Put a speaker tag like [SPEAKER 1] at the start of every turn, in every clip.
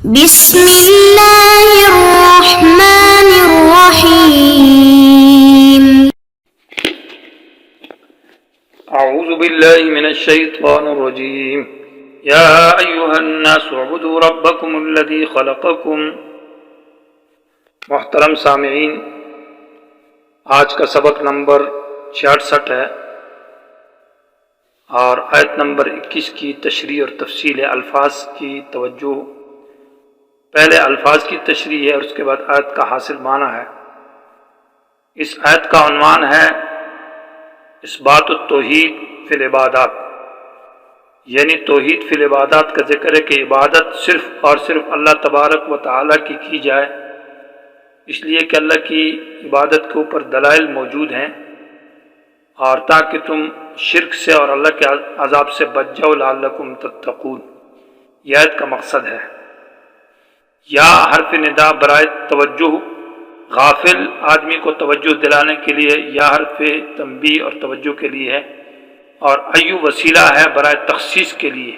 [SPEAKER 1] بسم اللہ الرحمن الرحیم
[SPEAKER 2] اعوذ باللہ من الشیطان الرجیم یا ایہا الناس اعبدوا ربکم الذی خلقکم۔ محترم سامعین، آج کا سبق نمبر 66 ہے اور آیت نمبر 21 کی تشریح اور تفصیل الفاظ کی توجہ۔ پہلے الفاظ کی تشریح ہے اور اس کے بعد آیت کا حاصل معنی ہے۔ اس آیت کا عنوان ہے اثبات التوحید فی العبادات، یعنی توحید فی العبادات کا ذکر ہے کہ عبادت صرف اور صرف اللہ تبارک و تعالیٰ کی جائے، اس لیے کہ اللہ کی عبادت کے اوپر دلائل موجود ہیں اور تاکہ تم شرک سے اور اللہ کے عذاب سے بچ جاؤ لعلکم تتقون، یہ آیت کا مقصد ہے۔ یا حرف ندا برائے توجہ، غافل آدمی کو توجہ دلانے کے لیے یا حرف تنبیہ اور توجہ کے لیے ہے، اور ایو وسیلہ ہے برائے تخصیص کے لیے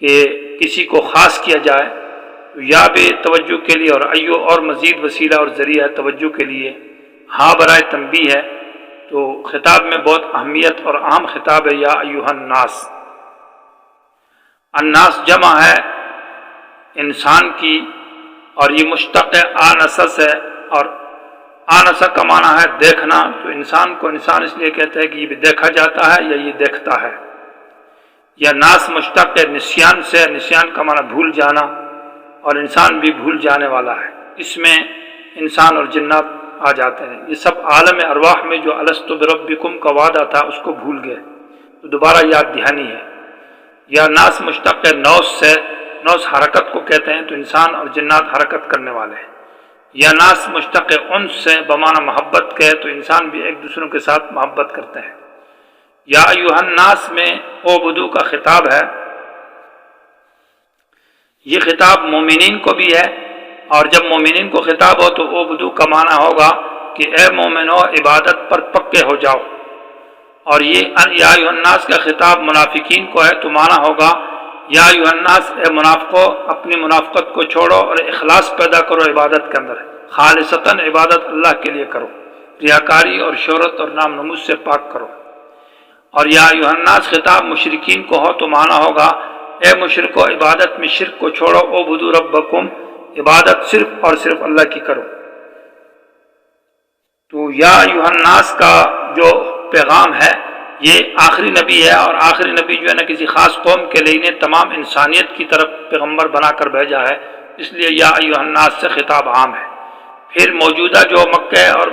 [SPEAKER 2] کہ کسی کو خاص کیا جائے، یا بے توجہ کے لیے اور ایو اور مزید وسیلہ اور ذریعہ توجہ کے لیے، ہاں برائے تنبیہ ہے۔ تو خطاب میں بہت اہمیت اور اہم خطاب ہے۔ یا ایوہ الناس، الناس جمع ہے انسان کی اور یہ مشتق ہے آنسہ سے، اور آنسہ کا معنی ہے دیکھنا، تو انسان کو انسان اس لیے کہتے ہیں کہ یہ بھی دیکھا جاتا ہے یا یہ دیکھتا ہے۔ یا ناس مشتق ہے نسیان سے، نسیان کا معنی بھول جانا، اور انسان بھی بھول جانے والا ہے، اس میں انسان اور جنات آ جاتے ہیں۔ یہ سب عالم ارواح میں جو الست بربکم کا وعدہ تھا اس کو بھول گئے، تو دوبارہ یاد دہانی ہے۔ یا ناس مشتق ہے نوس سے، نوس حرکت کو کہتے ہیں، تو انسان اور جنات حرکت کرنے والے ہیں۔ یا ناس مشتق ہے انس سے بمعنی محبت کے، تو انسان بھی ایک دوسروں کے ساتھ محبت کرتے ہیں۔ یا ایوہ الناس میں اعبدو کا خطاب ہے، یہ خطاب مومنین کو بھی ہے، اور جب مومنین کو خطاب ہو تو اعبدو کا معنی ہوگا کہ اے مومنو عبادت پر پکے ہو جاؤ، اور یہ یا ایوہ الناس کا خطاب منافقین کو ہے، تو معنی ہوگا یا ایوہ الناس اے منافقو اپنی منافقت کو چھوڑو اور اخلاص پیدا کرو عبادت کے اندر، خالصتاً عبادت اللہ کے لیے کرو، ریاکاری اور شہرت اور نام نمود سے پاک کرو۔ اور یا ایوہ الناس خطاب مشرکین کو ہو تو معنی ہوگا اے مشرکو عبادت میں شرک کو چھوڑو، اعبدوا ربکم عبادت صرف اور صرف اللہ کی کرو۔ تو یا ایوہ الناس کا جو پیغام ہے یہ آخری نبی ہے، اور آخری نبی جو ہے نا کسی خاص قوم کے لیے انہیں تمام انسانیت کی طرف پیغمبر بنا کر بھیجا ہے، اس لیے یا ایوہ الناس سے خطاب عام ہے۔ پھر موجودہ جو مکہ اور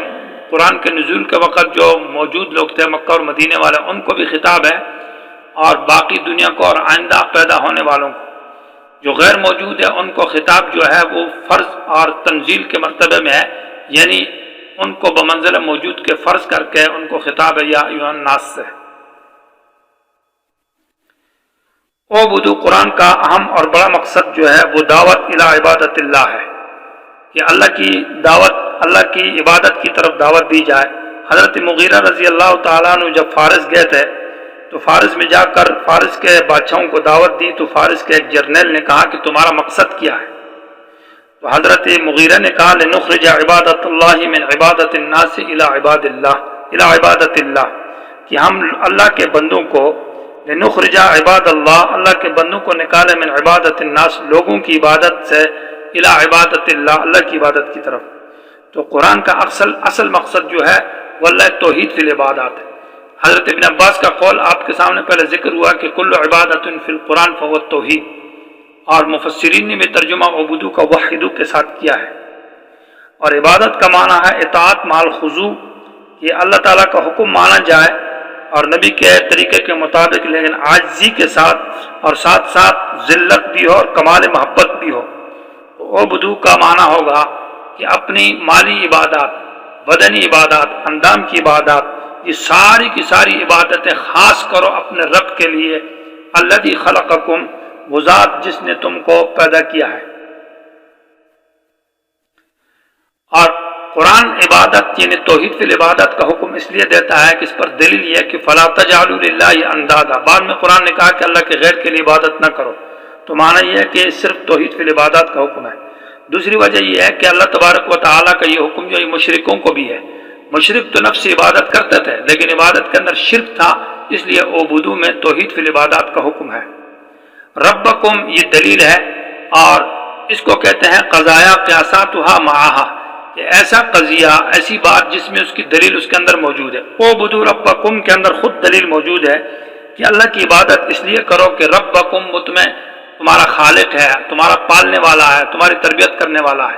[SPEAKER 2] قرآن کے نزول کے وقت جو موجود لوگ تھے مکہ اور مدینے والے، ان کو بھی خطاب ہے، اور باقی دنیا کو اور آئندہ پیدا ہونے والوں کو۔ جو غیر موجود ہے ان کو خطاب جو ہے وہ فرض اور تنزیل کے مرتبے میں ہے، یعنی ان کو بمنزل موجود کے فرض کر کے ان کو خطاب ہے یا ایوہ الناس سے۔ اعبدو قرآن کا اہم اور بڑا مقصد جو ہے وہ دعوت الی عبادت اللہ ہے، کہ اللہ کی دعوت، اللہ کی عبادت کی طرف دعوت دی جائے۔ حضرت مغیرہ رضی اللہ تعالیٰ عنہ جب فارس گئے تھے تو فارس میں جا کر فارس کے بادشاہوں کو دعوت دی، تو فارس کے ایک جرنیل نے کہا کہ تمہارا مقصد کیا ہے؟ تو حضرت مغیرہ نے کہا لنخرج عبادت اللہ من عبادت الناس الی عبادت اللہ، کہ ہم اللہ کے بندوں کو لنخرج عباد اللہ، اللہ کے بندوں کو نکالے من عبادت الناس لوگوں کی عبادت سے الی عبادت اللہ، اللہ کی عبادت کی طرف۔ تو قرآن کا اصل مقصد جو ہے واللہ توحید فی العبادات ہے۔ حضرت ابن عباس کا قول آپ کے سامنے پہلے ذکر ہوا کہ کل عبادت فی القرآن فهو التوحید، اور مفسرین نے بھی ترجمہ عبودو کا وحدو کے ساتھ کیا ہے۔ اور عبادت کا معنی ہے اطاعت مع الخضوع، کہ اللہ تعالیٰ کا حکم مانا جائے اور نبی کے طریقے کے مطابق، لیکن عاجزی کے ساتھ، اور ساتھ ساتھ ذلت بھی ہو اور کمال محبت بھی ہو۔ عبودو کا معنی ہوگا کہ اپنی مالی عبادات، بدنی عبادات، اندام کی عبادات، یہ ساری کی ساری عبادتیں خاص کرو اپنے رب کے لیے، الذی خلقکم، وہ ذات جس نے تم کو پیدا کیا ہے۔ اور قرآن عبادت یعنی توحید فی العبادت کا حکم اس لیے دیتا ہے کہ اس پر دلیل یہ ہے کہ فلا تجعلوا للہ اندادا، بعد میں قرآن نے کہا کہ اللہ کے غیر کے لیے عبادت نہ کرو، تو معنی یہ ہے کہ صرف توحید فی العبادات کا حکم ہے۔ دوسری وجہ یہ ہے کہ اللہ تبارک و تعالیٰ کا یہ حکم جو مشرکوں کو بھی ہے۔ مشرک تو نفس عبادت کرتے تھے لیکن عبادت کے اندر شرک تھا، اس لیے عبودو میں توحید فی العبادات کا حکم ہے۔ ربکم یہ دلیل ہے، اور اس کو کہتے ہیں قضایا قیاساتها معاہا، کہ ایسا قضیہ، ایسی بات جس میں اس کی دلیل اس کے اندر موجود ہے۔ اعبدوا ربکم کے اندر خود دلیل موجود ہے کہ اللہ کی عبادت اس لیے کرو کہ ربکم مطمع تمہارا خالق ہے، تمہارا پالنے والا ہے، تمہاری تربیت کرنے والا ہے،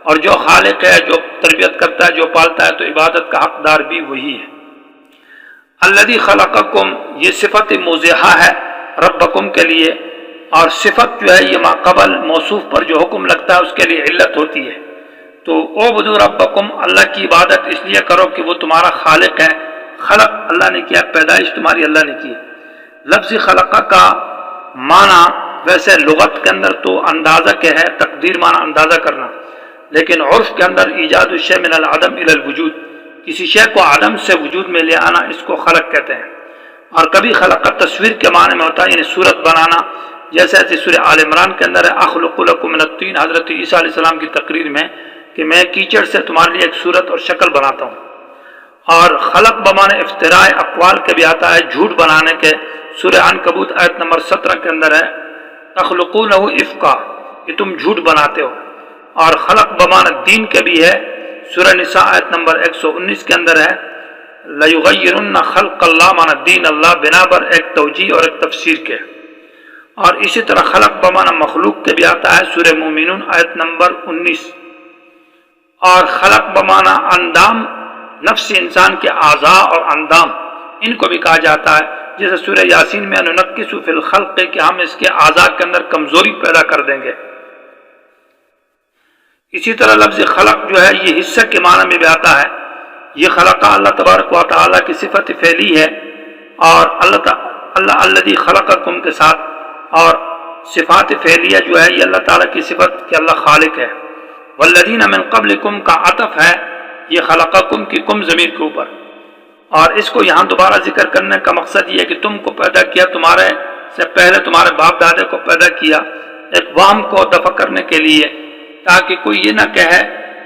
[SPEAKER 2] اور جو خالق ہے، جو تربیت کرتا ہے، جو پالتا ہے، تو عبادت کا حقدار بھی وہی ہے۔ الذی خلقکم یہ صفت موضحہ ہے ربکم کے لیے، اور صفت جو ہے یہ ما قبل موصوف پر جو حکم لگتا ہے اس کے لیے علت ہوتی ہے۔ تو اعبدوا ربکم اللہ کی عبادت اس لیے کرو کہ وہ تمہارا خالق ہے۔ خلق اللہ نے کیا، پیدائش تمہاری اللہ نے کی۔ لفظ خلقہ کا معنی ویسے لغت کے اندر تو اندازہ کے ہے، تقدیر معنی اندازہ کرنا، لیکن عرف کے اندر ایجاد الشیء من العدم الی الوجود، کسی شے کو عدم سے وجود میں لے آنا، اس کو خلق کہتے ہیں۔ اور کبھی خلقہ تصویر کے معنی میں ہوتا ہے، یعنی صورت بنانا، جیسے سورہ آل عمران کے اندر ہے اخلق لکم من الطین، حضرت عیسیٰ علیہ السلام کی تقریر میں کہ میں کیچڑ سے تمہارے لیے ایک صورت اور شکل بناتا ہوں۔ اور خلق بمانے افتراء اقوال کے بھی آتا ہے، جھوٹ بنانے کے۔ سورہ عنکبوت آیت نمبر 17 کے اندر ہے تخلقونہ افکا، کہ تم جھوٹ بناتے ہو۔ اور خلق بمانے دین کے بھی ہے، سورہ نساء آیت نمبر 119 کے اندر ہے لیغیرن خلق اللہ، مانا دین اللہ، بنا پر ایک توجیہ اور ایک تفسیر کے۔ اور اسی طرح خلق بمانا مخلوق کے بھی آتا ہے، سورہ مومنون آیت نمبر 19۔ اور خلق بمانا اندام، نفس انسان کے اعضاء اور اندام، ان کو بھی کہا جاتا ہے، جیسے سورہ یاسین میں ننکس فی الخلق، کہ ہم اس کے اعضاء کے اندر کمزوری پیدا کر دیں گے۔ اسی طرح لفظ خلق جو ہے یہ حصہ کے معنی میں بھی آتا ہے۔ یہ خلقہ اللہ تبارک و تعالیٰ کی صفت فعلی ہے، اور اللہ الذی خلقکم کے ساتھ، اور صفات فعلیہ جو ہے یہ اللہ تعالیٰ کی صفت کہ اللہ خالق ہے۔ والذین من قبلکم کا عطف ہے یہ خلقکم کی کم ضمیر کے اوپر، اور اس کو یہاں دوبارہ ذکر کرنے کا مقصد یہ ہے کہ تم کو پیدا کیا، تمہارے سے پہلے تمہارے باپ دادے کو پیدا کیا، ایک وہم کو دفع کرنے کے لیے، تاکہ کوئی یہ نہ کہے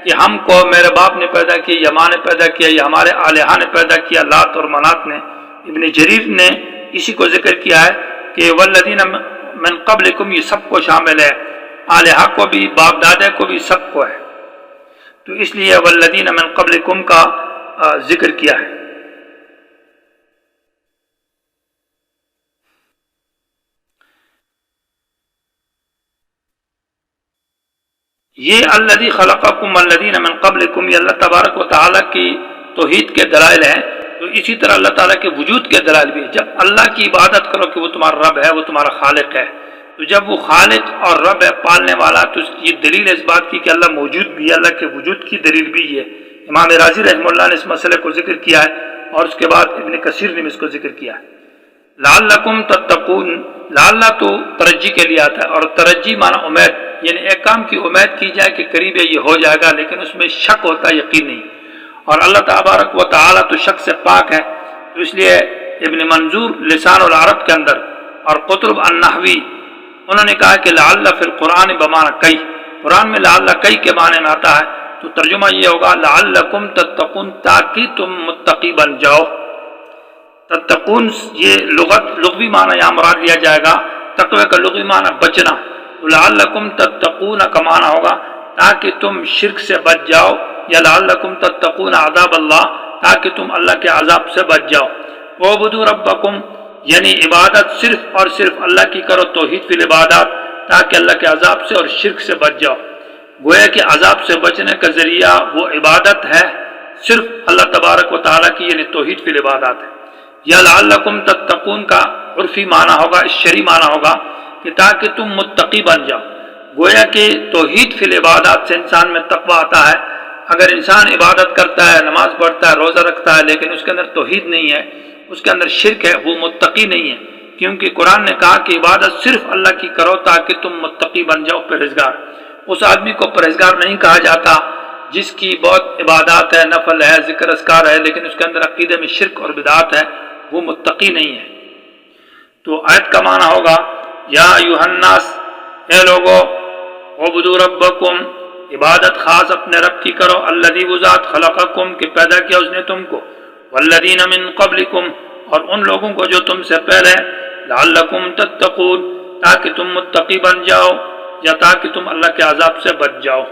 [SPEAKER 2] کہ ہم کو میرے باپ نے پیدا کیا، یا ماں نے پیدا کیا، یا ہمارے الہا نے پیدا کیا، لات اور منات نے۔ ابن جریر نے اسی کو ذکر کیا ہے کہ والذین من قبلکم یہ سب کو شامل ہے، الہا کو بھی، باپ دادے کو بھی، سب کو ہے، تو اس لیے والذین من قبلکم کا ذکر کیا ہے۔ یہ الذی خلقکم والذین من قبلکم یہ اللہ تبارک و تعالیٰ کی توحید کے دلائل ہیں۔ تو اسی طرح اللہ تعالیٰ کے وجود کے دلائل بھی، جب اللہ کی عبادت کرو کہ وہ تمہارا رب ہے، وہ تمہارا خالق ہے، تو جب وہ خالق اور رب ہے، پالنے والا، تو اس کی یہ دلیل ہے اس بات کی کہ اللہ موجود بھی ہے، اللہ کے وجود کی دلیل بھی ہے۔ امام رازی رحمہ اللہ نے اس مسئلے کو ذکر کیا ہے، اور اس کے بعد ابن کثیر نے بھی اس کو ذکر کیا ہے۔ لعلکم تتقون، لعل تو ترجی کے لیے آتا ہے، اور ترجی معنی امید، یعنی ایک کام کی امید کی جائے کہ قریب یہ ہو جائے گا، لیکن اس میں شک ہوتا ہے، یقین نہیں۔ اور اللہ تبارک و تعالیٰ تو شک سے پاک ہے، تو اس لیے ابن منظور لسان العرب کے اندر اور قطب النحوی انہوں نے کہا کہ لعل فی القرآن بمعنی کئی، قرآن میں لعل کئی کے معنی میں آتا ہے، تو ترجمہ یہ ہوگا لعلکم تتقون، تاکہ تم متقی بن جاؤ۔ تتقون یہ لغوی معنی یہاں مراد لیا جائے گا، تقوی کا لغوی معنی بچنا، لعلکم تتقون کا معنی ہوگا تاکہ تم شرک سے بچ جاؤ، یا لعلکم تتقون عذاب اللہ، تاکہ تم اللہ کے عذاب سے بچ جاؤ۔ اعبدوا ربکم یعنی عبادت صرف اور صرف اللہ کی کرو، توحید فی العبادات، تاکہ اللہ کے عذاب سے اور شرک سے بچ جاؤ۔ گویا کہ عذاب سے بچنے کا ذریعہ وہ عبادت ہے صرف اللہ تبارک و تعالیٰ کی، یعنی توحید فی العبادات ہے۔ یا لعلکم تتقون کا عرفی معنی ہوگا، شرعی معنی ہوگا کہ تاکہ تم متقی بن جاؤ۔ گویا کہ توحید فی العبادات سے انسان میں تقوی آتا ہے۔ اگر انسان عبادت کرتا ہے، نماز پڑھتا ہے، روزہ رکھتا ہے، لیکن اس کے اندر توحید نہیں ہے، اس کے اندر شرک ہے، وہ متقی نہیں ہے، کیونکہ قرآن نے کہا کہ عبادت صرف اللہ کی کرو تاکہ تم متقی بن جاؤ، پرہیزگار۔ اس آدمی کو پرہیزگار نہیں کہا جاتا جس کی بہت عبادات ہے، نفل ہے، ذکر اذکار ہے، لیکن اس کے اندر عقیدے میں شرک اور بدعات ہے، وہ متقی نہیں ہے۔ تو آیت کا معنی ہوگا یا ایھا الناس، اے لوگو عبدوا ربکم، عبادت خاص اپنے رب کی کرو، الذی وہ ذات خلقکم کہ پیدا کیا اس نے تم کو، والذین من قبلکم اور ان لوگوں کو جو تم سے پہلے، لعلکم تتقون تاکہ تم متقی بن جاؤ یا تاکہ تم اللہ کے عذاب سے بچ جاؤ۔